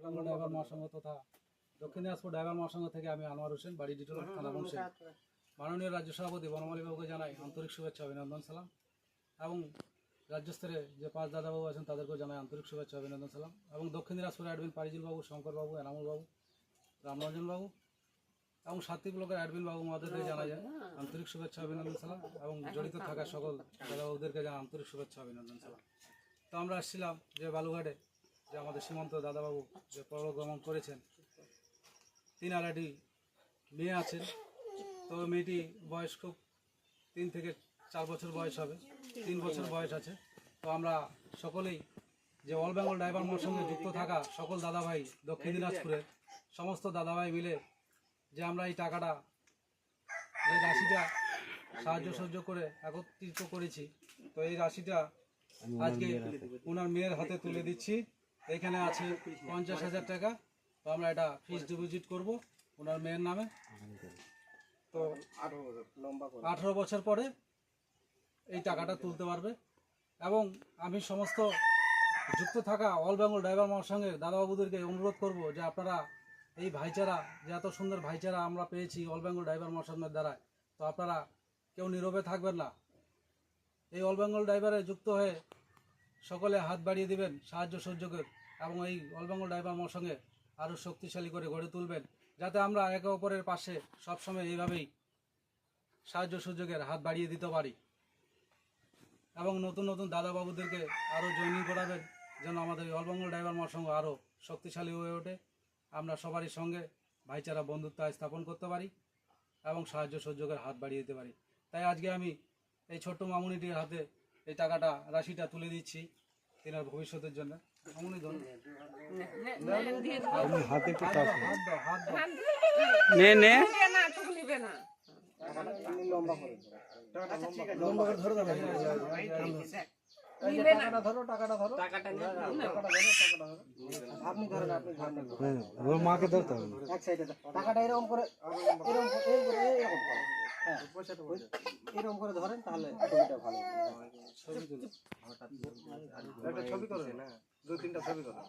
Driver মহাসংঘ তথা দক্ষিণ Dinajpur driver মহাসংঘ থেকে আমি আনোয়ার হোসেন, বাড়ি ডিটোল, থানা বংশী। মাননীয় রাজ্য সভাপতি বনমালীবাবুকে জানাই আন্তরিক শুভেচ্ছা, অভিনন্দন, সালাম। এবং রাজ্য স্তরে যে 5 দাদাবাবু আছেন তাদেরকেও জানাই আন্তরিক শুভেচ্ছা, অভিনন্দন, সালাম। এবং দক্ষিণ দিনাজপুর অ্যাডমিন পারিজুল বাবু, শঙ্কর বাবু, এনামুল বাবু, রামরঞ্জন বাবু এবং সাত্বিক ব্লকের অ্যাডমিন বাবু মহাদেবকে জানা যায় আন্তরিক শুভেচ্ছা, অভিনন্দন, সালাম। এবং জড়িত থাকা সকল দাদাবাবুদেরকে জানাই আন্তরিক শুভেচ্ছা, অভিনন্দন, সালাম। তো আমরা আসছিলাম যে বালুঘাটে যে আমাদের সীমান্ত দাদাবাবু যে পরগমন করেছেন, তিন আড়াটি মেয়ে আছেন। তো মেয়েটি বয়স খুব 3 থেকে 4 বছর বয়স হবে, 3 বছর বয়স আছে। তো আমরা সকলেই যে অল বেঙ্গল ড্রাইভার মোর সঙ্গে যুক্ত থাকা সকল দাদাভাই, দক্ষিণ দিনাজপুরের সমস্ত দাদাভাই মিলে যে আমরা এই টাকাটা, এই রাশিটা সাহায্য সহ্য করে একত্রিত করেছি। তো এই রাশিটা আজকে ওনার মেয়ের হাতে তুলে দিচ্ছি। এখানে আছে 50,000 টাকা। তো আমরা এটা ফিক্সড ডিপোজিট করব ওনার মেয়ের নামে। তো 18 বছর পরে এই টাকাটা তুলতে পারবে। এবং আমি সমস্ত যুক্ত থাকা অল বেঙ্গল ড্রাইভার মহাসংঘের দাদাবাবুদেরকে অনুরোধ করব যে আপনারা এই ভাইচারা, যে এত সুন্দর ভাইচারা আমরা পেয়েছি অল বেঙ্গল ড্রাইভার মহাসংঘের দ্বারা, তো আপনারা কেউ নীরবে থাকবেন না। এই অল বেঙ্গল ড্রাইভারে যুক্ত হয়ে সকলে হাত বাড়িয়ে দিবেন সাহায্য সহযোগের, এবং এই অল বেঙ্গল ড্রাইভার মহাসংঘে আরও শক্তিশালী করে গড়ে তুলবেন, যাতে আমরা একে অপরের পাশে সবসময় এইভাবেই সাহায্য সুযোগের হাত বাড়িয়ে দিতে পারি। এবং নতুন নতুন দাদাবাবুদেরকে আরও জয়েনিং করাবেন, যেন আমাদের অল বেঙ্গল ড্রাইভার মহাসংঘ আরও শক্তিশালী হয়ে ওঠে, আমরা সবারই সঙ্গে ভাইচারা বন্ধুত্ব স্থাপন করতে পারি এবং সাহায্য সুযোগের হাত বাড়িয়ে দিতে পারি। তাই আজকে আমি এই ছোট্ট মামুনিটির হাতে এই টাকাটা, রাশিটা তুলে দিচ্ছি তেনার ভবিষ্যতের জন্য। মামুনি ধরুন, হাত দাও, হাত দাও। লম্বা করে ধরো, টাকাটা ধরো। আপনি ধরেন, মাকে ধরতে হবে এক সাইডে। টাকাটা এরকম করে, এরকম করে ধরেন, তাহলে ছবিটা ভালো হবে। একটা ছবি করে না, 2-3টা ছবি করে।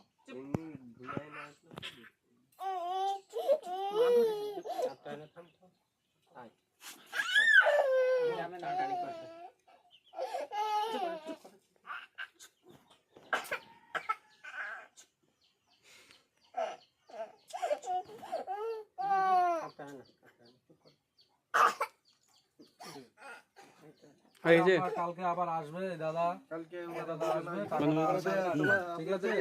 কালকে আবার আসবে দাদা, কালকে দাদা আসবে, ঠিক আছে।